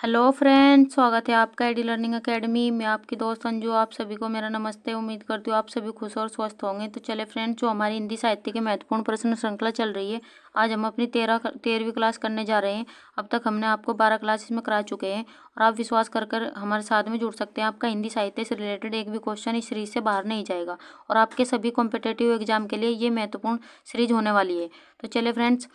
Hello friends, स्वागत है आपका एडी लर्निंग एकेडमी में। आपकी दोस्त अंजू, आप सभी को मेरा नमस्ते। उम्मीद करती हूँ आप सभी खुश और स्वस्थ होंगे। तो चले फ्रेंड्स, जो हमारी हिंदी साहित्य के महत्वपूर्ण प्रश्न श्रृंखला चल रही है, आज हम अपनी 13वीं क्लास करने जा रहे हैं। अब तक हमने आपको 12 क्लास इसमें करा चुके हैं और आप विश्वास कर हमारे साथ में जुड़ सकते हैं। आपका हिंदी साहित्य से रिलेटेड एक भी क्वेश्चन इस सीरीज से बाहर नहीं जाएगा और आपके सभी कॉम्पिटेटिव एग्जाम के लिए ये महत्वपूर्ण सीरीज होने वाली है। तो चले फ्रेंड्स,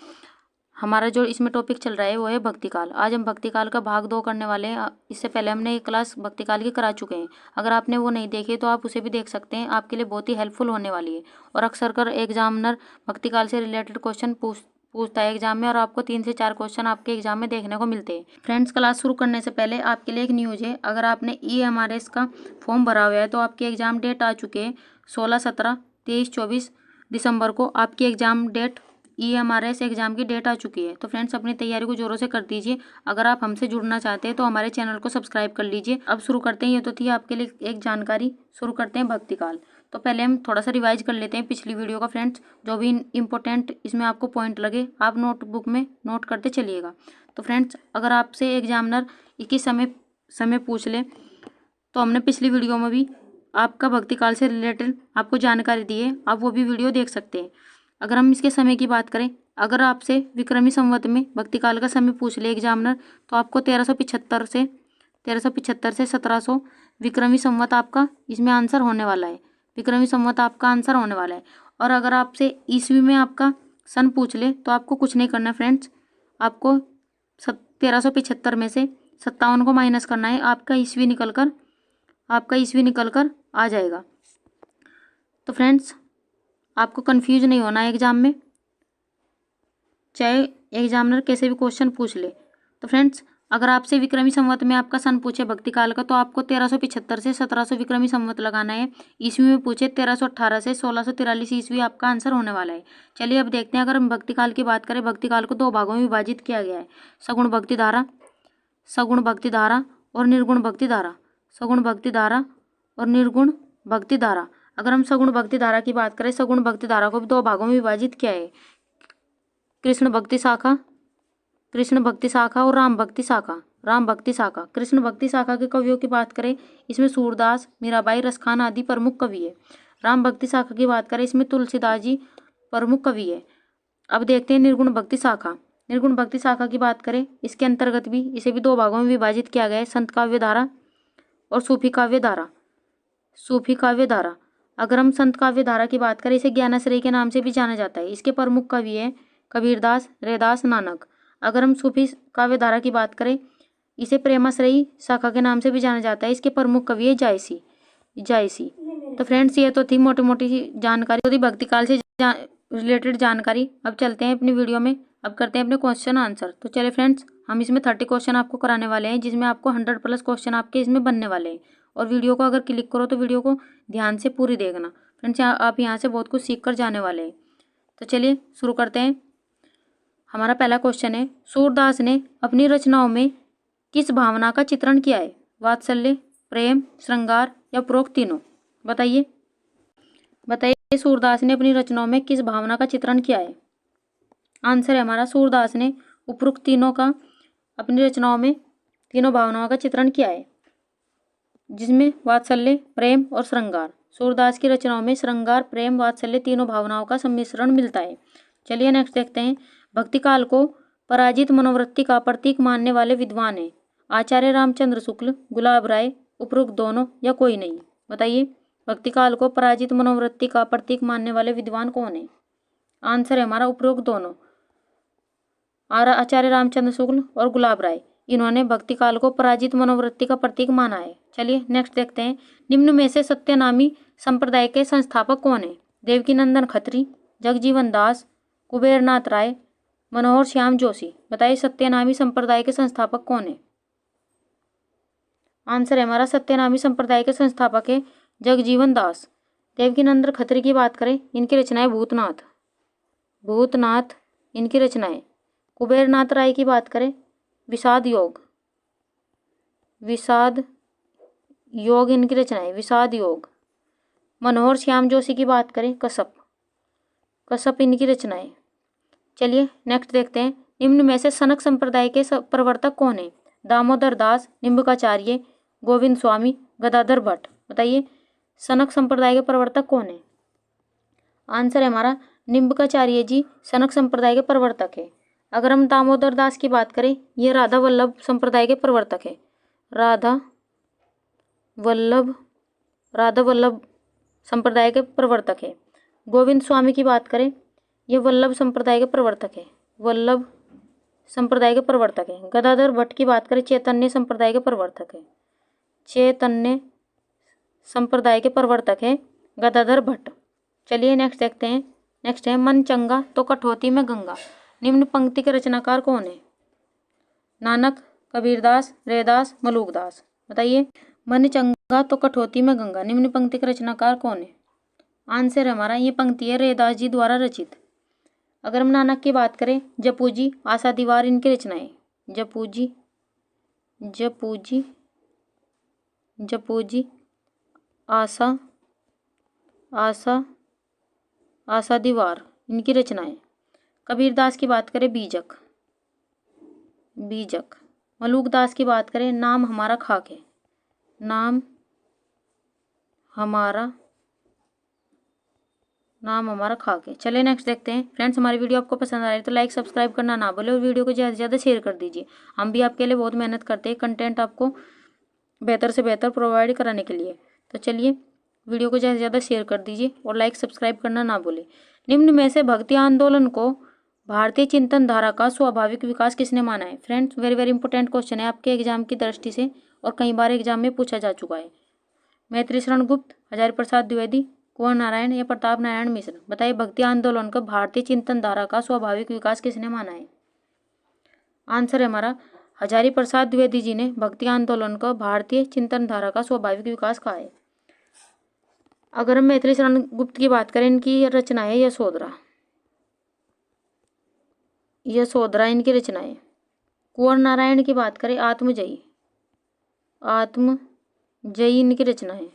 हमारा जो इसमें टॉपिक चल रहा है वो है भक्तिकाल। आज हम भक्तिकाल का भाग 2 करने वाले हैं। इससे पहले हमने एक क्लास भक्तिकाल की करा चुके हैं। अगर आपने वो नहीं देखे तो आप उसे भी देख सकते हैं, आपके लिए बहुत ही हेल्पफुल होने वाली है। और अक्सर कर एग्जामिनर भक्तिकाल से रिलेटेड क्वेश्चन पूछता है एग्जाम में, और आपको 3 से 4 क्वेश्चन आपके एग्जाम में देखने को मिलते हैं। फ्रेंड्स, क्लास शुरू करने से पहले आपके लिए एक न्यूज़ है। अगर आपने EMRS का फॉर्म भरा हुआ है तो आपकी एग्जाम डेट आ चुके हैं 16, 17, 23, 24 दिसंबर को आपकी एग्जाम डेट EMRS एग्जाम की डेट आ चुकी है। तो फ्रेंड्स, अपनी तैयारी को जोरों से कर दीजिए। अगर आप हमसे जुड़ना चाहते हैं तो हमारे चैनल को सब्सक्राइब कर लीजिए। अब शुरू करते हैं। ये तो थी आपके लिए एक जानकारी। शुरू करते हैं भक्तिकाल। तो पहले हम थोड़ा सा रिवाइज कर लेते हैं पिछली वीडियो का। फ्रेंड्स, जो भी इंपॉर्टेंट इसमें आपको पॉइंट लगे आप नोटबुक में नोट करते चलिएगा। तो फ्रेंड्स, अगर आपसे एग्जामिनर 21 समय पूछ ले तो हमने पिछली वीडियो में भी आपका भक्तिकाल से रिलेटेड आपको जानकारी दी है, आप वो भी वीडियो देख सकते हैं। अगर हम इसके समय की बात करें, अगर आपसे विक्रमी संवत में भक्तिकाल का समय पूछ ले एग्जामिनर तो आपको 1375 से 1700 विक्रमी संवत आपका इसमें आंसर होने वाला है। विक्रमी संवत आपका आंसर होने वाला है। और अगर आपसे ईस्वी में आपका सन पूछ ले तो आपको कुछ नहीं करना है फ्रेंड्स, आपको 1375 में से 57 को माइनस करना है। आपका ईस्वी निकल कर आ जाएगा। तो फ्रेंड्स, आपको कंफ्यूज नहीं होना है एग्जाम में, चाहे एग्जामिनर कैसे भी क्वेश्चन पूछ ले। तो फ्रेंड्स, अगर आपसे विक्रमी संवत में आपका सन पूछे भक्तिकाल का तो आपको 1375 से 1700 विक्रमी संवत लगाना है। ईस्वी में पूछे 1318 से 1643 ईस्वी आपका आंसर होने वाला है। चलिए अब देखते हैं। अगर हम भक्तिकाल की बात करें, भक्तिकाल को 2 भागों में विभाजित किया गया है। सगुण भक्ति धारा और निर्गुण भक्ति धारा। सगुण भक्ति धारा और निर्गुण भक्ति धारा। अगर हम सगुण भक्ति धारा की बात करें, सगुण भक्ति धारा को भी 2 भागों में विभाजित किया है। कृष्ण भक्ति शाखा और राम भक्ति शाखा। कृष्ण भक्ति शाखा के कवियों की बात करें, इसमें सूरदास, मीराबाई, रसखान आदि प्रमुख कवि है। राम भक्ति शाखा की बात करें, इसमें तुलसीदास जी प्रमुख कवि है। अब देखते हैं निर्गुण भक्ति शाखा की बात करें, इसके अंतर्गत भी इसे भी 2 भागों में विभाजित किया गया है। संत काव्य धारा और सूफी काव्य धारा। अगर हम संत काव्य धारा की बात करें, इसे ज्ञानाश्रय के नाम से भी जाना जाता है। इसके प्रमुख कवि है कबीरदास, रैदास, नानक। अगर हम सूफी काव्य धारा की बात करें, इसे प्रेमाश्रयी शाखा के नाम से भी जाना जाता है। इसके प्रमुख कवि है जायसी। तो फ्रेंड्स, ये तो थी मोटी मोटी जानकारी, तो भक्तिकाल से रिलेटेड जानकारी। अब चलते हैं अपनी वीडियो में, अब करते हैं अपने क्वेश्चन आंसर। तो चलिए फ्रेंड्स, हम इसमें 30 क्वेश्चन आपको कराने वाले हैं, जिसमें आपको 100+ क्वेश्चन आपके इसमें बनने वाले हैं। और वीडियो को अगर क्लिक करो तो वीडियो को ध्यान से पूरी देखना फ्रेंड्स, आप यहाँ से बहुत कुछ सीख कर जाने वाले हैं। तो चलिए शुरू करते हैं। हमारा पहला क्वेश्चन है, सूरदास ने अपनी रचनाओं में किस भावना का चित्रण किया है? वात्सल्य, प्रेम, श्रृंगार या उपरोक्त तीनों? बताइए सूरदास ने अपनी रचनाओं में किस भावना का चित्रण किया है? आंसर है हमारा, सूरदास ने उपरोक्त तीनों का अपनी रचनाओं में तीनों भावनाओं का चित्रण किया है, जिसमें वात्सल्य, प्रेम और श्रृंगार। सूरदास की रचनाओं में श्रृंगार, प्रेम, वात्सल्य तीनों भावनाओं का सम्मिश्रण मिलता है। चलिए नेक्स्ट देखते हैं। भक्तिकाल को पराजित मनोवृत्ति का प्रतीक मानने वाले विद्वान हैं? आचार्य रामचंद्र शुक्ल, गुलाब राय, उपरोक्त दोनों या कोई नहीं? बताइए, भक्तिकाल को पराजित मनोवृत्ति का प्रतीक मानने वाले विद्वान कौन है? आंसर है हमारा उपरोक्त दोनों, आचार्य रामचंद्र शुक्ल और गुलाब राय। इन्होंने भक्तिकाल को पराजित मनोवृत्ति का प्रतीक माना है। चलिए नेक्स्ट देखते हैं। निम्न में से सत्यनामी संप्रदाय के संस्थापक कौन है? देवकीनंदन खत्री, जगजीवन दास, कुबेरनाथ राय, मनोहर श्याम जोशी। बताइए, सत्यनामी संप्रदाय के संस्थापक कौन है? आंसर है हमारा, सत्यनामी संप्रदाय के संस्थापक है जगजीवन दास। देवकीनंदन खत्री की बात करें, इनकी रचनाएं भूतनाथ इनकी रचनाएं। कुबेरनाथ राय की बात करें, विषाद योग इनकी रचनाएं, विषाद योग। मनोहर श्याम जोशी की बात करें, कसप इनकी रचनाएं। चलिए नेक्स्ट देखते हैं। निम्न में से सनक संप्रदाय के प्रवर्तक कौन है? दामोदर दास, निम्बकाचार्य, गोविंद स्वामी, गदाधर भट्ट। बताइए सनक संप्रदाय के प्रवर्तक कौन है? आंसर है हमारा निम्बकाचार्य जी सनक संप्रदाय के प्रवर्तक है। अगर हम दामोदर दास की बात करें, ये राधा वल्लभ संप्रदाय के प्रवर्तक है। राधा वल्लभ संप्रदाय के प्रवर्तक है। गोविंद स्वामी की बात करें, ये वल्लभ संप्रदाय के प्रवर्तक है। वल्लभ संप्रदाय के प्रवर्तक है। गदाधर भट्ट की बात करें, चैतन्य संप्रदाय के प्रवर्तक है। चैतन्य संप्रदाय के प्रवर्तक है गदाधर भट्ट। चलिए नेक्स्ट देखते हैं। नेक्स्ट है मन चंगा तो कठौती में गंगा। निम्न पंक्ति के रचनाकार कौन है? नानक, कबीरदास, रैदास, मलूकदास। बताइए मन चंगा तो कठौती में गंगा, निम्न पंक्ति का रचनाकार कौन है? आंसर हमारा ये पंक्ति है रैदास जी द्वारा रचित। अगर हम नानक की बात करें, जपू जी, आशा दीवार इनकी रचनाएं। जपू जी, आशा दीवार इनकी रचनाएं। कबीरदास की बात करें, बीजक। मलूकदास की बात करें, नाम हमारा खाक है। नाम हमारा खाक है। चलिए नेक्स्ट देखते हैं। फ्रेंड्स हमारी वीडियो आपको पसंद आ रही है तो लाइक सब्सक्राइब करना ना भूलें और वीडियो को ज़्यादा से ज़्यादा शेयर कर दीजिए। हम भी आपके लिए बहुत मेहनत करते हैं कंटेंट आपको बेहतर से बेहतर प्रोवाइड कराने के लिए। तो चलिए वीडियो को ज़्यादा से ज़्यादा शेयर कर दीजिए और लाइक सब्सक्राइब करना ना भूलें। निम्न में से भक्ति आंदोलन को भारतीय चिंतन धारा का स्वाभाविक विकास किसने माना है? Friends very very important question है आपके एग्जाम की दृष्टि से और कई बार एग्जाम में पूछा जा चुका है। मैत्री शरण गुप्त, हजारी प्रसाद द्विवेदी, कुंवर नारायण या प्रताप नारायण मिश्र। बताइए भक्ति आंदोलन को भारतीय चिंतन धारा का स्वाभाविक विकास किसने माना है? आंसर है हमारा हजारी प्रसाद द्विवेदी जी ने भक्ति आंदोलन को भारतीय चिंतन धारा का स्वाभाविक विकास कहा है। अगर हम मैत्री शरण गुप्त की बात करें, इनकी रचना है यशोधरा इनकी रचना है। कुंवर नारायण की बात करें, आत्मजयी इनकी रचना है।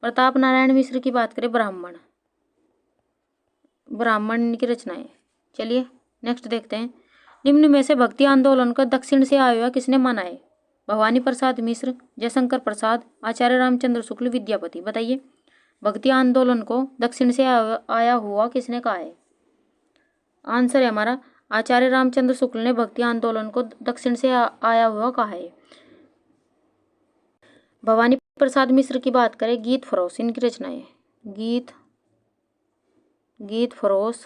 प्रताप नारायण मिश्र की बात करें, ब्राह्मण इनकी रचना है। चलिए नेक्स्ट देखते हैं। निम्न में से भक्ति आंदोलन को दक्षिण से आया हुआ किसने माना है? भवानी प्रसाद मिश्र, जयशंकर प्रसाद, आचार्य रामचंद्र शुक्ल, विद्यापति। बताइए भक्ति आंदोलन को दक्षिण से आया हुआ किसने कहा है? आंसर है हमारा आचार्य रामचंद्र शुक्ल ने भक्ति आंदोलन को दक्षिण से आया हुआ कहा है। भवानी प्रसाद मिश्र की बात करें, गीत फरोश इनकी रचना है। गीत फरोश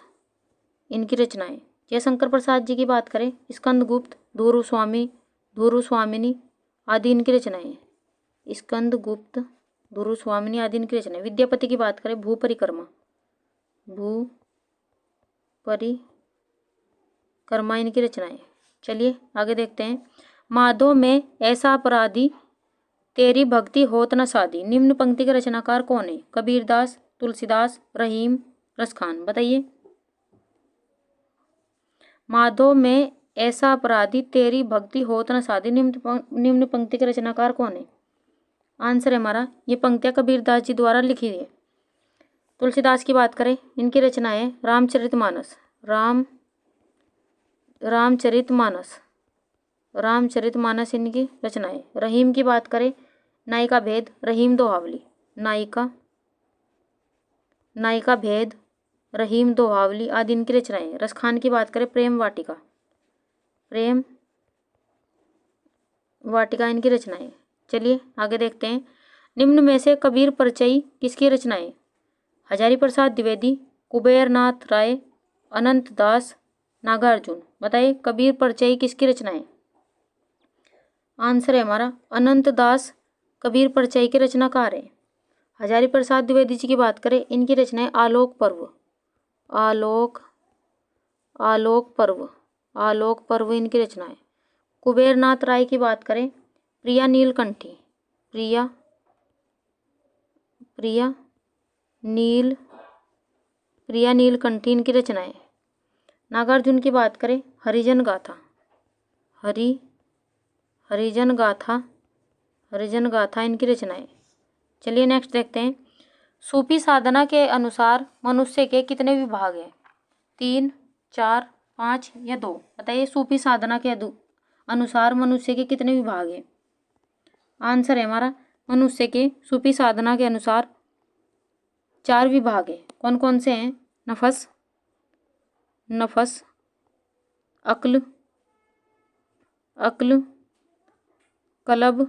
इनकी रचना है। जयशंकर प्रसाद जी की बात करें, स्कंद गुप्त, धुरु स्वामिनी आदि इनकी रचनाएं हैं। स्कंद गुप्त, धुरु स्वामिनी आदि इनकी रचनाएं। विद्यापति की बात करें, भू परिक्रमा इनकी रचनाएं। चलिए आगे देखते हैं। माधो में ऐसा अपराधी तेरी भक्ति होत न साधी। निम्न पंक्ति के रचनाकार कौन है? कबीरदास, तुलसीदास, रहीम, रसखान। बताइए माधो में ऐसा अपराधी तेरी भक्ति होत न साधी, निम्न पंक्ति के रचनाकार कौन है? आंसर है हमारा ये पंक्तियां कबीरदास जी द्वारा लिखी है। तुलसीदास की बात करें, इनकी रचना है रामचरितमानस इनकी रचना है। रहीम की बात करें, नायिका भेद, रहीम दोहावली, नायिका भेद, रहीम दोहावली आदि इनकी रचनाएं। रसखान की बात करें, प्रेम वाटिका इनकी रचनाएं। चलिए आगे देखते हैं। निम्न में से कबीर परिचयी किसकी रचनाएं? हजारी प्रसाद द्विवेदी, कुबेरनाथ राय, अनंत दास, नागार्जुन। बताइए कबीर परिचयी किसकी रचनाएं? आंसर है हमारा अनंत दास कबीर परिचय के रचनाकार है। हजारी प्रसाद द्विवेदी जी की बात करें, इनकी रचनाएं आलोक पर्व इनकी रचनाएं। कुबेरनाथ राय की बात करें, प्रिया नीलकंठी इनकी रचनाएं। नागार्जुन की बात करें, हरिजन गाथा इनकी रचनाएं। चलिए नेक्स्ट देखते हैं। सूफी साधना के अनुसार मनुष्य के कितने विभाग हैं? 3, 4, 5 या 2। बताइए सूफी साधना के अनुसार मनुष्य के कितने विभाग हैं? आंसर है हमारा मनुष्य के सूफी साधना के अनुसार 4 विभाग है। कौन कौन से हैं? नफस, नफस, अक्ल, अक्ल, कलब,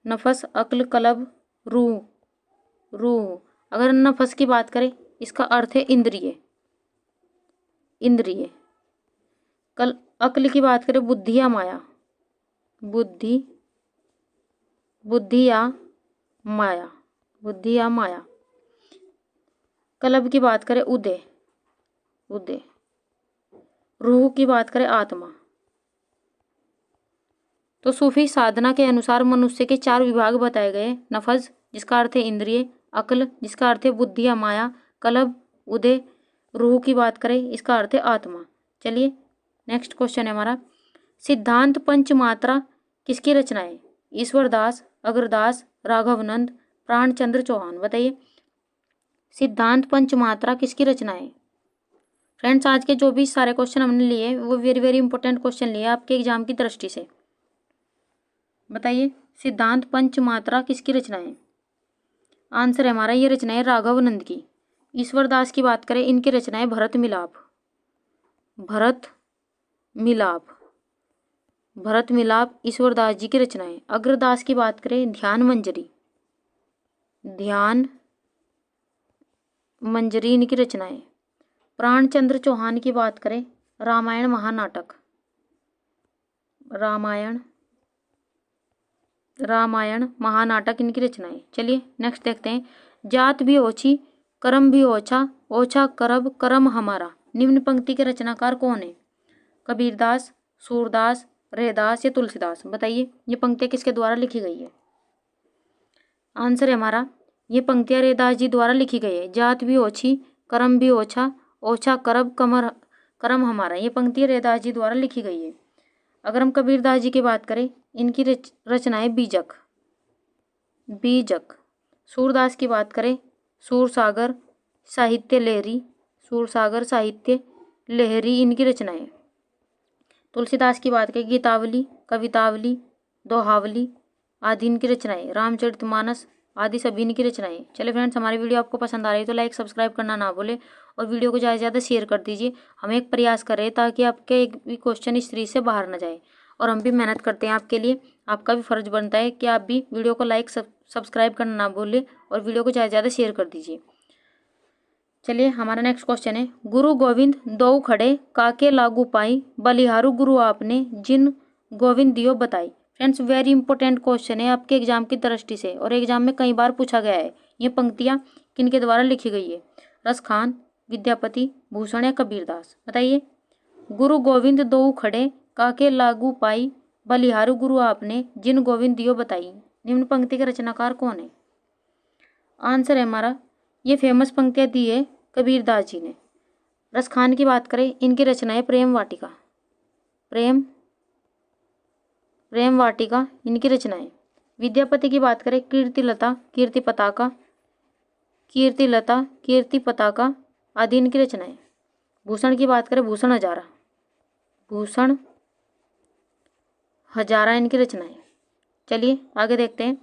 नफस, अक्ल, कलब, रूह, रूह। अगर नफस की बात करें इसका अर्थ है इंद्रिय, इंद्रिय। कल अक्ल की बात करें बुद्धि या माया, बुद्धि, बुद्धि या माया, बुद्धि या माया। कलब की बात करें उदय, उदय। रूह की बात करें आत्मा। तो सूफी साधना के अनुसार मनुष्य के 4 विभाग बताए गए। नफस जिसका अर्थ है इंद्रिय, अक्ल जिसका अर्थ है बुद्धि या माया, कलब उदय, रूह की बात करें इसका अर्थ है आत्मा। चलिए नेक्स्ट क्वेश्चन है हमारा, सिद्धांत पंचमात्रा किसकी रचना है? ईश्वरदास, अग्रदास, राघवानंद, प्राणचंद्र चौहान। बताइए सिद्धांत पंचमात्रा किसकी रचना है? फ्रेंड्स आज के जो भी सारे क्वेश्चन हमने लिए वो वेरी वेरी इंपॉर्टेंट क्वेश्चन लिए आपके एग्जाम की दृष्टि से। बताइए सिद्धांत पंचमात्रा किसकी रचना है? आंसर है हमारा ये रचना है राघवानंद की। ईश्वरदास की बात करें इनकी रचना है भरत मिलाप, भरत मिलाप, भरत मिलाप ईश्वरदास जी की रचना है। अग्रदास की बात करें ध्यान मंजरी, ध्यान मंजरी इनकी रचना है। प्राणचंद्र चौहान की बात करें रामायण महानाटक, रामायण, रामायण महानाटक इनकी रचना है। चलिए नेक्स्ट देखते हैं, जात भी ओछी कर्म भी ओछा, ओछा करब कर्म हमारा। निम्न पंक्ति के रचनाकार कौन है? कबीरदास, सूरदास, रैदास या तुलसीदास। बताइए ये पंक्तियां किसके द्वारा लिखी गई है? आंसर है हमारा ये पंक्तियां रैदास जी द्वारा लिखी गई है। जात भी ओछी कर्म भी ओछा, ओछा करब कर्म हमारा। ये पंक्तियां रैदास जी द्वारा लिखी गई है। अगर हम कबीरदास जी की बात करें इनकी रचना है बीजक, बीजक। सूरदास की बात करें सूरसागर साहित्य लहरी, सूरसागर साहित्य लहरी इनकी रचना है। तुलसीदास की बात करें गीतावली, कवितावली, दोहावली आदि इनकी रचनाएं। रामचरितमानस आदि सभी इनकी रचनाएं। चलिए फ्रेंड्स हमारी वीडियो आपको पसंद आ रही है तो लाइक सब्सक्राइब करना ना भूले और वीडियो को ज़्यादा से ज़्यादा शेयर कर दीजिए। हम एक प्रयास करें ताकि आपके एक भी क्वेश्चन इस सीरीज से बाहर ना जाए और हम भी मेहनत करते हैं आपके लिए। आपका भी फर्ज बनता है कि आप भी वीडियो को लाइक सब्सक्राइब करना ना भूले और वीडियो को ज़्यादा से ज़्यादा शेयर कर दीजिए। चलिए हमारा नेक्स्ट क्वेश्चन है, गुरु गोविंद दो खड़े काके लागू पाई, बलिहारू गुरु आपने जिन गोविंद दियो बताई। फ्रेंड्स वेरी इंपॉर्टेंट क्वेश्चन है आपके एग्जाम की दृष्टि से और एग्जाम में कई बार पूछा गया है। ये पंक्तियां किनके द्वारा लिखी गई है? रसखान, विद्यापति, भूषण या कबीरदास। बताइए गुरु गोविंद दो खड़े काके लागू पाई, बलिहारू गुरु आपने जिन गोविंद दियो बताई। निम्न पंक्ति के रचनाकार कौन है? आंसर है हमारा ये फेमस पंक्तियां दी है कबीरदास जी ने। रसखान की बात करें इनकी रचना है प्रेम वाटिका, प्रेम वाटिका इनकी रचना है। विद्यापति की बात करें कीर्तिलता, कीर्ति पताका, कीर्तिलता, कीर्ति पताका आदि इनकी रचना है। भूषण की बात करें भूषण हजारा, भूषण हजारा इनकी रचना है। चलिए आगे देखते हैं,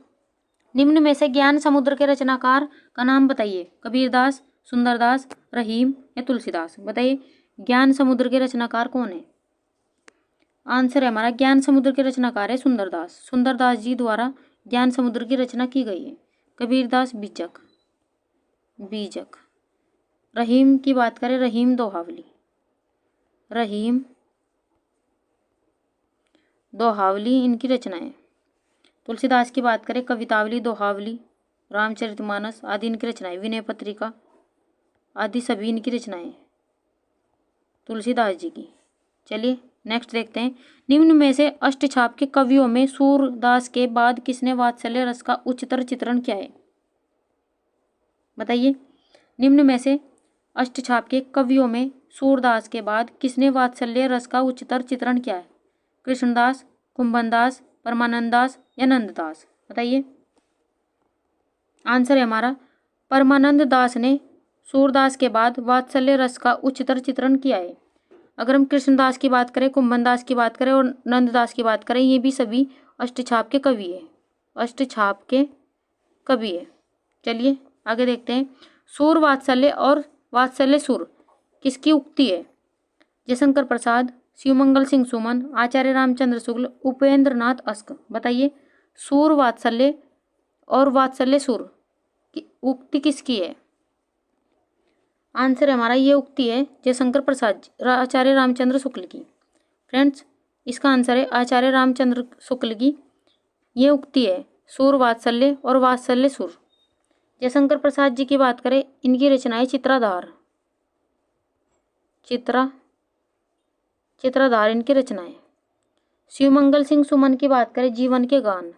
निम्न में से ज्ञान समुद्र के रचनाकार का नाम बताइए। कबीरदास, सुंदरदास, रहीम या तुलसीदास। बताइए ज्ञान समुद्र के रचनाकार कौन है? आंसर है हमारा ज्ञान समुद्र के रचनाकार है सुंदरदास। सुंदरदास जी द्वारा ज्ञान समुद्र की रचना की गई है। कबीरदास बीजक, बीजक। रहीम की बात करें रहीम दोहावली, रहीम दोहावली इनकी रचना है। तुलसीदास की बात करें कवितावली, दोहावली, रामचरितमानस आदि इनकी रचनाएं। विनय पत्रिका आदि सभी इनकी रचनाएं तुलसीदास जी की। चलिए नेक्स्ट देखते हैं, निम्न में से अष्टछाप के कवियों में सूरदास के बाद किसने वात्सल्य रस का उच्चतर चित्रण किया है? बताइए निम्न में से अष्टछाप के कवियों में सूरदास के बाद किसने वात्सल्य रस का उच्चतर चित्रण किया है? कृष्णदास, कुंभनदास, परमानंददास या नंददास। बताइए आंसर है हमारा परमानंद दास ने सूरदास के बाद वात्सल्य रस का उच्चतर चित्रण किया है। अगर हम कृष्णदास की बात करें, कुंभन दास की बात करें और नंददास की बात करें, ये भी सभी अष्टछाप के कवि है, अष्टछाप के कवि है। चलिए आगे देखते हैं। सूर वात्सल्य और वात्सल्य सुर किसकी उक्ति है? जयशंकर प्रसाद, शिवमंगल सिंह सुमन, आचार्य रामचंद्र शुक्ल, उपेंद्र नाथ अस्क। बताइए सूर वात्सल्य और वात्सल्य सुर की उक्ति किसकी है? आंसर हमारा ये उक्ति है जयशंकर प्रसाद आचार्य रामचंद्र शुक्ल की। फ्रेंड्स इसका आंसर है आचार्य रामचंद्र शुक्ल की ये उक्ति है, सूर वात्सल्य और वात्सल्य सुर। जयशंकर प्रसाद जी की बात करें, इनकी रचनाएं चित्राधार, चित्राधार इनकी रचनाएं। शिवमंगल सिंह सुमन की बात करें, जीवन के गान,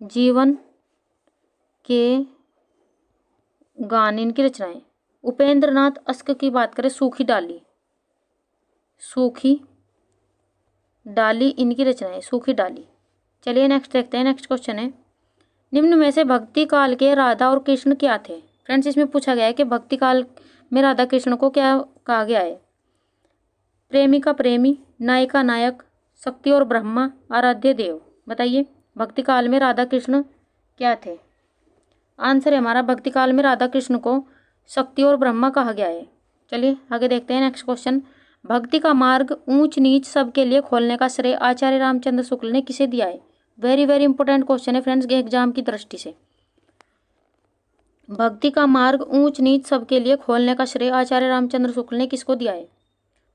जीवन के गान इनकी रचनाएं। उपेंद्र नाथ अस्क की बात करें, सूखी डाली, सूखी डाली इनकी रचनाएं, सूखी डाली। चलिए नेक्स्ट देखते हैं। नेक्स्ट क्वेश्चन है, निम्न में से भक्ति काल के राधा और कृष्ण क्या थे? फ्रेंड्स इसमें पूछा गया है कि भक्ति काल में राधा कृष्ण को क्या कहा गया है? प्रेमिका प्रेमी, नायिका नायक, शक्ति और ब्रह्मा, आराध्य देव। बताइए भक्ति काल में राधा कृष्ण क्या थे? आंसर है हमारा भक्ति काल में राधा कृष्ण को शक्ति और ब्रह्मा कहा गया है। चलिए आगे देखते हैं। नेक्स्ट क्वेश्चन, भक्ति का मार्ग ऊंच नीच सबके लिए खोलने का श्रेय आचार्य रामचंद्र शुक्ल ने किसे दिया है? वेरी वेरी इंपॉर्टेंट क्वेश्चन है फ्रेंड्स एग्जाम की दृष्टि से। भक्ति का मार्ग ऊंच नीच सबके लिए खोलने का श्रेय आचार्य रामचंद्र शुक्ल ने किसको दिया है?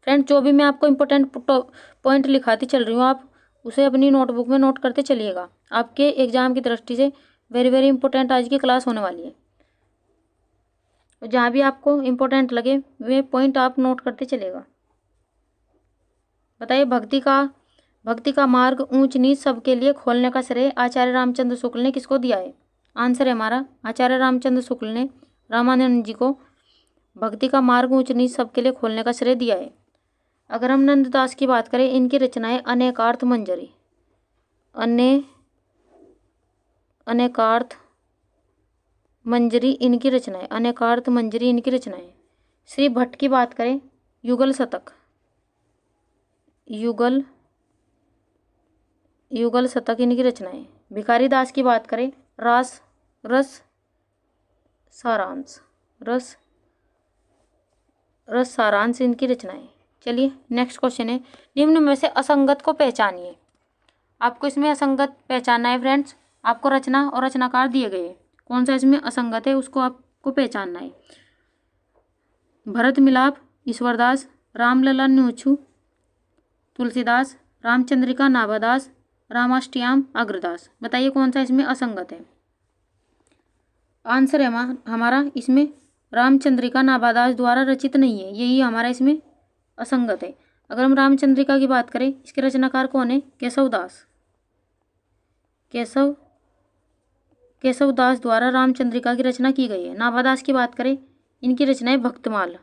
फ्रेंड्स जो भी मैं आपको इंपॉर्टेंट पॉइंट लिखाती चल रही हूँ, आप उसे अपनी नोटबुक में नोट करते चलिएगा। आपके एग्जाम की दृष्टि से वेरी वेरी इंपॉर्टेंट आज की क्लास होने वाली है। जहाँ भी आपको इंपॉर्टेंट लगे वे पॉइंट आप नोट करते चलेगा। बताइए भक्ति का मार्ग ऊंच नीच सबके लिए खोलने का श्रेय आचार्य रामचंद्र शुक्ल ने किसको दिया है? आंसर है हमारा आचार्य रामचंद्र शुक्ल ने रामानंद जी को भक्ति का मार्ग ऊंच नीच सबके लिए खोलने का श्रेय दिया है। अगर हम नंददास की बात करें, इनकी रचनाएं अनेकार्थ मंजरी, अनेकार्थ मंजरी इनकी रचनाएं, अनेकार्थ मंजरी इनकी रचनाएं। श्री भट्ट की बात करें, युगल शतक, युगल शतक इनकी रचनाएं। भिखारी दास की बात करें, रस सारांश इनकी रचनाएं। चलिए नेक्स्ट क्वेश्चन है, निम्न में से असंगत को पहचानिए। आपको इसमें असंगत पहचानना है फ्रेंड्स। आपको रचना और रचनाकार दिए गए, कौन सा इसमें असंगत है उसको आपको पहचानना है। भरत मिलाप ईश्वरदास, रामलला न्यूछू तुलसीदास, रामचंद्रिका नाभादास, रामाष्टयाम अग्रदास। बताइए कौन सा इसमें असंगत है? आंसर है हमारा इसमें रामचंद्रिका नाभादास द्वारा रचित नहीं है, यही हमारा इसमें असंगत है। अगर हम रामचंद्रिका की बात करें, इसके रचनाकार कौन है? केशव दास द्वारा रामचंद्रिका की रचना की गई है। नाभादास की बात करें, इनकी रचनाएं भक्तमाल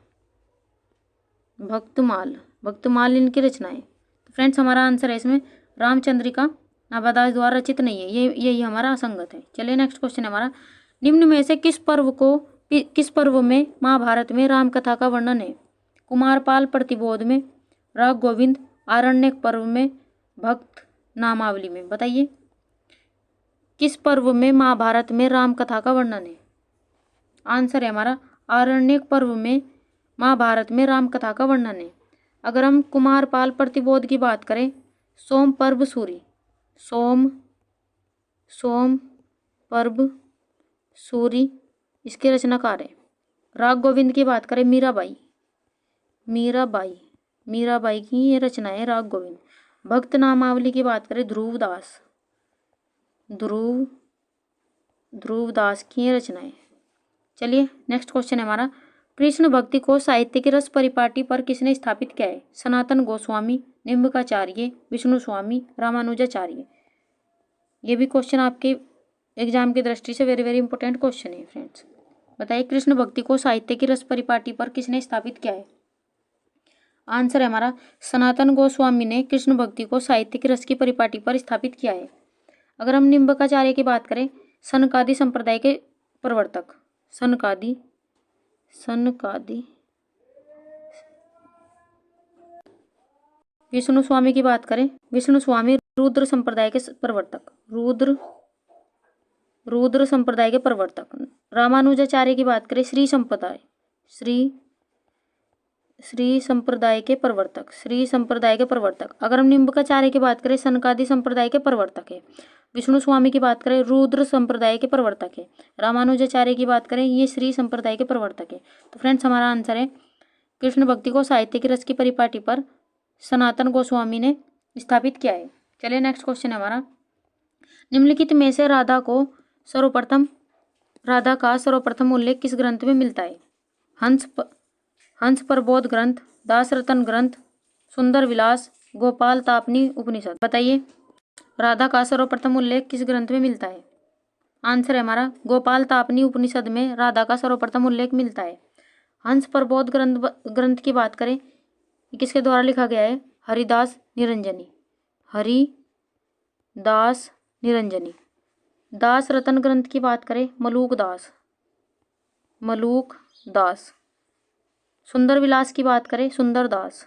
इनकी रचनाएं। तो फ्रेंड्स हमारा आंसर है इसमें रामचंद्रिका नाभादास द्वारा रचित नहीं है, यही हमारा असंगत है। चलिए नेक्स्ट क्वेश्चन है हमारा, निम्न में से किस पर्व में महाभारत में राम कथा का वर्णन है? कुमारपाल प्रतिबोध में, राग गोविंद, आरण्यक पर्व में, भक्त नामावली में। बताइए किस पर्व में महाभारत में राम कथा का वर्णन है? आंसर है हमारा आरण्यक पर्व में महाभारत में राम कथा का वर्णन है। अगर हम कुमारपाल प्रतिबोध की बात करें, सोम पर्व सूरी इसके रचनाकार है। राग गोविंद की बात करें, मीराबाई की ये रचना है राग गोविंद। भक्त नामावली की बात करें, ध्रुवदास की ये रचना है। चलिए नेक्स्ट क्वेश्चन है हमारा, कृष्ण भक्ति को साहित्य की रस परिपाटी पर किसने स्थापित किया है? सनातन गोस्वामी, निम्बकाचार्य, विष्णु स्वामी, रामानुजाचार्य। ये भी क्वेश्चन आपके एग्जाम की दृष्टि से वेरी वेरी इंपॉर्टेंट क्वेश्चन है फ्रेंड्स। बताइए कृष्ण भक्ति को साहित्य की रस परिपाटी पर किसने स्थापित किया है? आंसर है हमारा सनातन गोस्वामी ने कृष्ण भक्ति को साहित्य की रस की परिपाटी पर स्थापित किया है। अगर हम निम्बकाचार्य की बात करें, सनकादि संप्रदाय के प्रवर्तक, विष्णु स्वामी की बात करें, विष्णु स्वामी रुद्र संप्रदाय के प्रवर्तक, रुद्र संप्रदाय के प्रवर्तक। रामानुजाचार्य की बात करें, श्री संप्रदाय, श्री संप्रदाय के प्रवर्तक। अगर हम निम्बकाचार्य की बात करें, सनकादि संप्रदाय के प्रवर्तक है। विष्णु स्वामी की बात करें, रुद्र संप्रदाय के प्रवर्तक है। रामानुजाचार्य की बात करें, ये श्री संप्रदाय के प्रवर्तक है। तो फ्रेंड्स हमारा आंसर है कृष्ण भक्ति को साहित्य की रस की परिपाटी पर सनातन गोस्वामी ने स्थापित किया है। चलिए नेक्स्ट क्वेश्चन है हमारा, निम्नलिखित में से राधा का सर्वप्रथम उल्लेख किस ग्रंथ में मिलता है? हंस प्रबोध ग्रंथ, दास रतन ग्रंथ, सुंदर विलास, गोपाल तापनी उपनिषद। बताइए राधा का सर्वप्रथम उल्लेख किस ग्रंथ में मिलता है? आंसर है हमारा गोपाल तापनी उपनिषद में राधा का सर्वप्रथम उल्लेख मिलता है। हंस प्रबोध ग्रंथ की बात करें, किसके द्वारा लिखा गया है? हरिदास निरंजनी। दास रतन ग्रंथ की बात करें, मलूक दास। सुंदर विलास की बात करें, सुंदर दास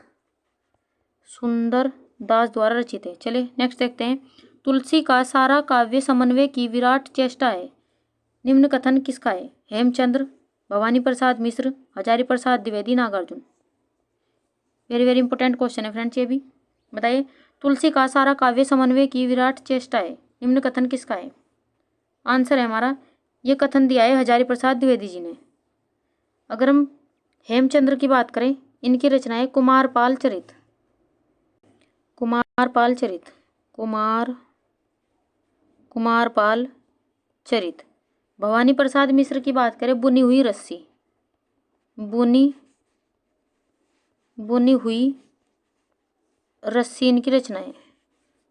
द्वारा रचित है। चलिए नेक्स्ट देखते हैं, तुलसी का सारा काव्य समन्वय की विराट चेष्टा है, निम्न कथन किसका है? Hemchandra, Bhavani Prasad Mishra, Hazari Prasad Dwivedi, Nagarjun. Very very important question है फ्रेंड्स ये भी। बताइए तुलसी का सारा काव्य समन्वय की विराट चेष्टा है, निम्न कथन किसका है? आंसर है हमारा, ये कथन दिया है हजारी प्रसाद द्विवेदी जी ने। अगर हम हेमचंद्र की बात करें, इनकी रचना है कुमारपाल चरित। भवानी प्रसाद मिश्र की बात करें, बुनी हुई रस्सी इनकी रचना है।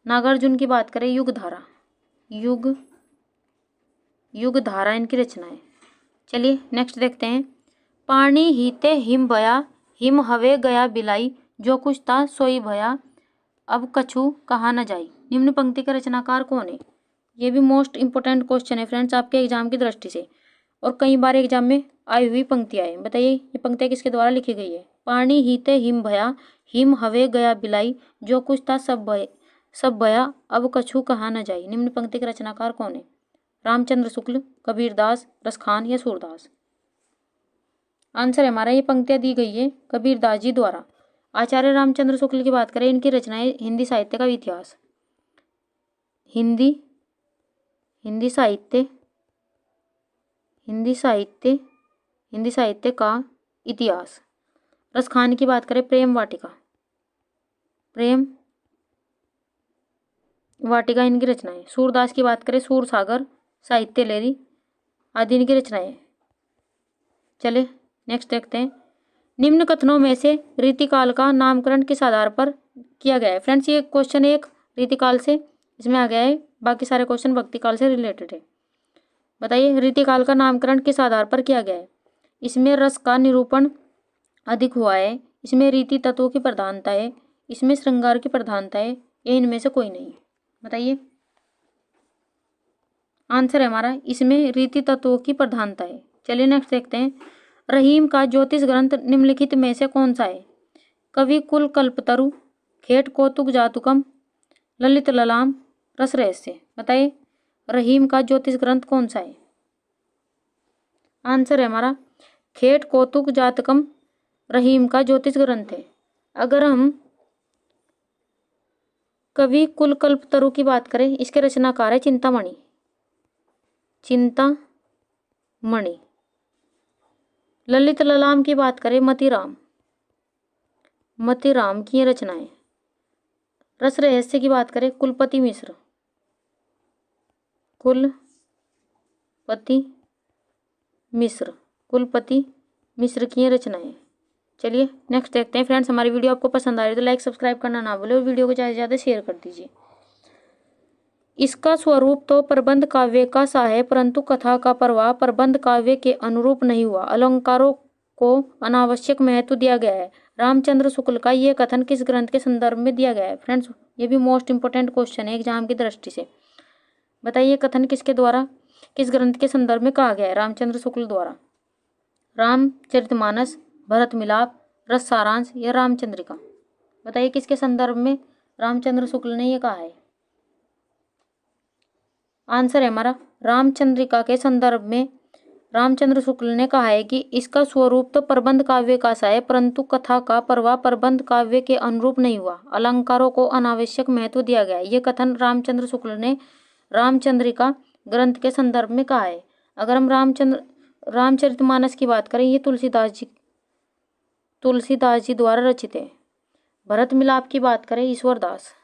नागार्जुन की बात करें, युग धारा इनकी रचना है। चलिए नेक्स्ट देखते हैं, पानी हीते हिम भया, हिम हवे गया बिलाई, जो कुछ था सोई भया, अब कछु कहा न जाई। निम्न पंक्ति का रचनाकार कौन है? ये भी मोस्ट इंपोर्टेंट क्वेश्चन है फ्रेंड्स आपके एग्जाम की दृष्टि से, और कई बार एग्जाम में आई हुई पंक्तियां हैं। बताइए ये पंक्तियां किसके द्वारा लिखी गई है? पानी हीते हिम भया, हिम हवे गया बिलाई, जो कुछ था सब भया, अब कछु कहा न जाई। निम्न पंक्ति के रचनाकार कौन है? रामचंद्र शुक्ल, कबीरदास, रसखान या सूरदास। आंसर है हमारा, ये पंक्तियां दी गई है कबीरदास जी द्वारा। आचार्य रामचंद्र शुक्ल की बात करें, इनकी रचनाएं हिंदी साहित्य का इतिहास, हिंदी साहित्य का इतिहास। रसखान की बात करें, प्रेम वाटिका इनकी रचनाएं। सूरदास की बात करें, सूर सागर, साहित्य लहरी आदि इनकी रचनाएं। चले नेक्स्ट देखते हैं, निम्न कथनों में से रीतिकाल का नामकरण किस आधार पर किया गया है? फ्रेंड्स ये क्वेश्चन एक रीतिकाल से इसमें आ गया है, बाकी सारे क्वेश्चन भक्तिकाल से रिलेटेड है। बताइए रीतिकाल का नामकरण किस आधार पर किया गया है? इसमें रस का निरूपण अधिक हुआ है, इसमें रीति तत्वों की प्रधानता है, इसमें श्रृंगार की प्रधानता है, ये इनमें से कोई नहीं। बताइए आंसर है हमारा, इसमें रीति तत्वों की प्रधानता है। चलिए नेक्स्ट देखते हैं, रहीम का ज्योतिष ग्रंथ निम्नलिखित में से कौन सा है? कवि कुल कल्पतरु, खेट कौतुक जातुकम, ललित ललाम, रस रहस्य। बताइए रहीम का ज्योतिष ग्रंथ कौन सा है? आंसर है हमारा, खेट कौतुक जातकम रहीम का ज्योतिष ग्रंथ है। अगर हम कवि कुल कल्पतरु की बात करें, इसके रचनाकार है चिंतामणि। ललित ललाम की बात करें, मतिराम की ये रचनाएं। रस रहस्य की बात करें, कुलपति मिश्र की ये रचनाएं। चलिए नेक्स्ट देखते हैं फ्रेंड्स, हमारी वीडियो आपको पसंद आ रही है तो लाइक सब्सक्राइब करना ना भूलें और वीडियो को ज़्यादा से ज़्यादा शेयर कर दीजिए। इसका स्वरूप तो प्रबंध काव्य का सा है, परंतु कथा का प्रवाह प्रबंध काव्य के अनुरूप नहीं हुआ, अलंकारों को अनावश्यक महत्व दिया गया है। रामचंद्र शुक्ल का यह कथन किस ग्रंथ के संदर्भ में दिया गया है? फ्रेंड्स ये भी मोस्ट इंपोर्टेंट क्वेश्चन है एग्जाम की दृष्टि से। बताइए कथन किसके द्वारा किस ग्रंथ के संदर्भ में कहा गया है? रामचंद्र शुक्ल द्वारा। रामचरितमानस, भरत मिलाप, रस सारांश या रामचंद्रिका। बताइए किसके संदर्भ में रामचंद्र शुक्ल ने ये कहा है। आंसर है हमारा रामचंद्रिका के संदर्भ में रामचंद्र शुक्ल ने कहा है कि इसका स्वरूप तो प्रबंध काव्य का सा है, परंतु कथा का प्रवाह प्रबंध काव्य के अनुरूप नहीं हुआ, अलंकारों को अनावश्यक महत्व दिया गया। ये कथन रामचंद्र शुक्ल ने रामचंद्रिका ग्रंथ के संदर्भ में कहा है। अगर हम रामचरितमानस की बात करें, ये तुलसीदास जी द्वारा रचित है। भरत मिलाप की बात करें, ईश्वरदास।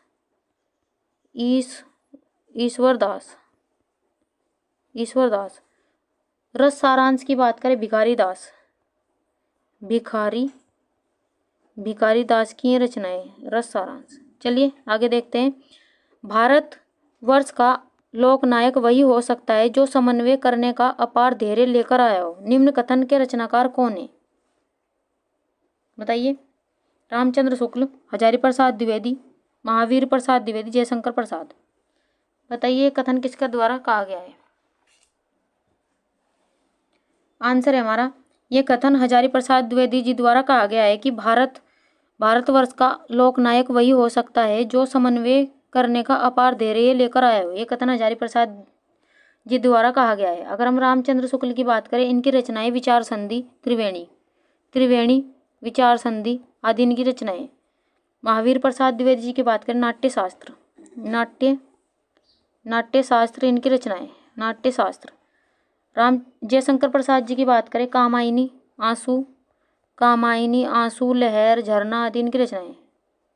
रस सारांश की बात करें, भिखारी दास की ये रचनाएं रस सारांश। चलिए आगे देखते हैं। भारत वर्ष का लोकनायक वही हो सकता है जो समन्वय करने का अपार धैर्य लेकर आया हो। निम्न कथन के रचनाकार कौन है? बताइए। रामचंद्र शुक्ल, हजारी प्रसाद द्विवेदी, महावीर प्रसाद द्विवेदी, जयशंकर प्रसाद। बताइए कथन किसके द्वारा कहा गया है? आंसर है हमारा ये कथन हजारी प्रसाद द्विवेदी जी द्वारा कहा गया है कि भारतवर्ष का लोकनायक वही हो सकता है जो समन्वय करने का अपार धैर्य लेकर आया हो। ये कथन हजारी प्रसाद जी द्वारा कहा गया है। अगर हम रामचंद्र शुक्ल की बात करें, इनकी रचनाएं विचार संधि, त्रिवेणी विचार संधि आदि इनकी रचनाएं। महावीर प्रसाद द्विवेदी जी की बात करें, नाट्य शास्त्र इनकी रचनाएं, नाट्य शास्त्र। जयशंकर प्रसाद जी की बात करें, कामायनी, आंसू, लहर, झरना आदि इनकी रचनाएं,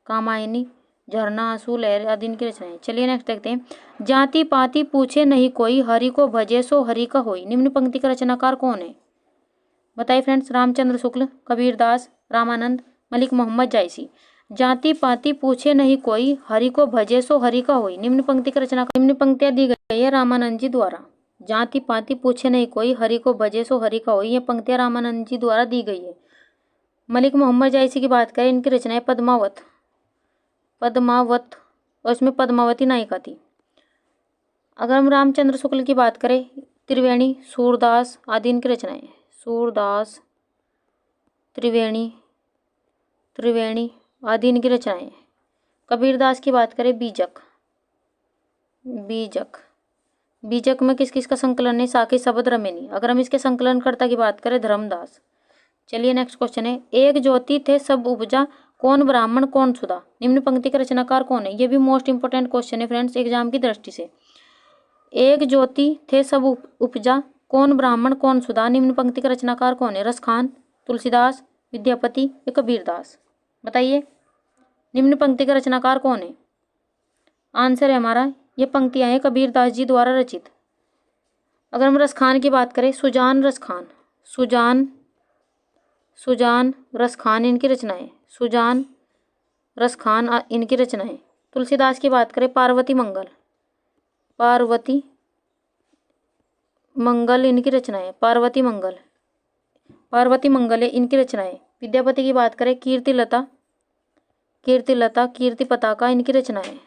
कामायनी, झरना, आंसू, लहर आदि इनकी रचनाएं। चलिए नेक्स्ट देखते हैं। जाति पाति पूछे नहीं कोई, हरि को भजे सो हरि का होई। निम्न पंक्ति का रचनाकार कौन है? बताइए फ्रेंड्स। रामचंद्र शुक्ल, कबीरदास, रामानंद, मलिक मोहम्मद जायसी। जाति पाति पूछे नहीं कोई, हरि को भजे सो हरि का होई। निम्न पंक्ति का रचनाकार, निम्न पंक्तियां दी गई है रामानंद जी द्वारा। जाति पाति पूछे नहीं कोई, हरि को भजे सो हरि का होई, ये पंक्तियां रामानंद जी द्वारा दी गई है। मलिक मोहम्मद जायसी की बात करें, इनकी रचना है पद्मावत और इसमें पद्मावती नायिका थी। अगर हम रामचंद्र शुक्ल की बात करें, त्रिवेणी, सूरदास आदि इनकी रचनाएं, सूरदास, त्रिवेणी आदि इनकी रचनाएं। कबीरदास की बात करें, बीजक में किस किस का संकलन है? साखी, शबद, रमेनी। अगर हम इसके संकलनकर्ता की बात करें, धर्मदास। चलिए नेक्स्ट क्वेश्चन है। एक ज्योति थे सब उपजा, कौन ब्राह्मण कौन सुधा। निम्न पंक्ति का रचनाकार कौन है? ये भी मोस्ट इंपोर्टेंट क्वेश्चन है फ्रेंड्स एग्जाम की दृष्टि से। एक ज्योति थे सब उपजा, कौन ब्राह्मण कौन सुधा। निम्न पंक्ति का रचनाकार कौन है? रसखान, तुलसीदास, विद्यापति या कबीरदास। बताइए निम्न पंक्ति का रचनाकार कौन है? आंसर है हमारा ये पंक्तियां हैं कबीरदास जी द्वारा रचित। अगर हम रसखान की बात करें, सुजान रसखान इनकी रचनाएं, सुजान रसखान इनकी रचनाएं। तुलसीदास की बात करें, पार्वती मंगल इनकी रचनाएं, पार्वती मंगल है इनकी रचनाएं। विद्यापति की बात करें, कीर्तिलता, कीर्ति पताका इनकी रचनाएं।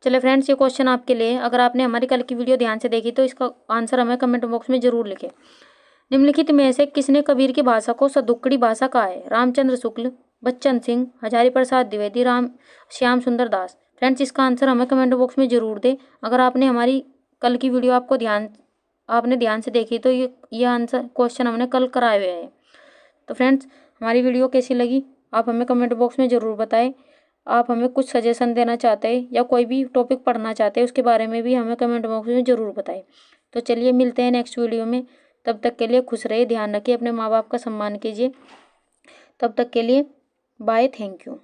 चले फ्रेंड्स, ये क्वेश्चन आपके लिए। अगर आपने हमारी कल की वीडियो ध्यान से देखी तो इसका आंसर हमें कमेंट बॉक्स में जरूर लिखें। निम्नलिखित में से किसने कबीर की भाषा को सदुक्कड़ी भाषा कहा है? रामचंद्र शुक्ल, बच्चन सिंह, हजारी प्रसाद द्विवेदी, श्याम सुंदर दास। फ्रेंड्स इसका आंसर हमें कमेंट बॉक्स में जरूर दें। अगर आपने हमारी कल की वीडियो आपने ध्यान से देखी तो ये आंसर क्वेश्चन हमने कल कराए हुए हैं। तो फ्रेंड्स हमारी वीडियो कैसी लगी आप हमें कमेंट बॉक्स में ज़रूर बताएं। आप हमें कुछ सजेशन देना चाहते हैं या कोई भी टॉपिक पढ़ना चाहते हैं उसके बारे में भी हमें कमेंट बॉक्स में ज़रूर बताएं। तो चलिए मिलते हैं नेक्स्ट वीडियो में। तब तक के लिए खुश रहिए, ध्यान रखिए, अपने माँ बाप का सम्मान कीजिए। तब तक के लिए बाय, थैंक यू।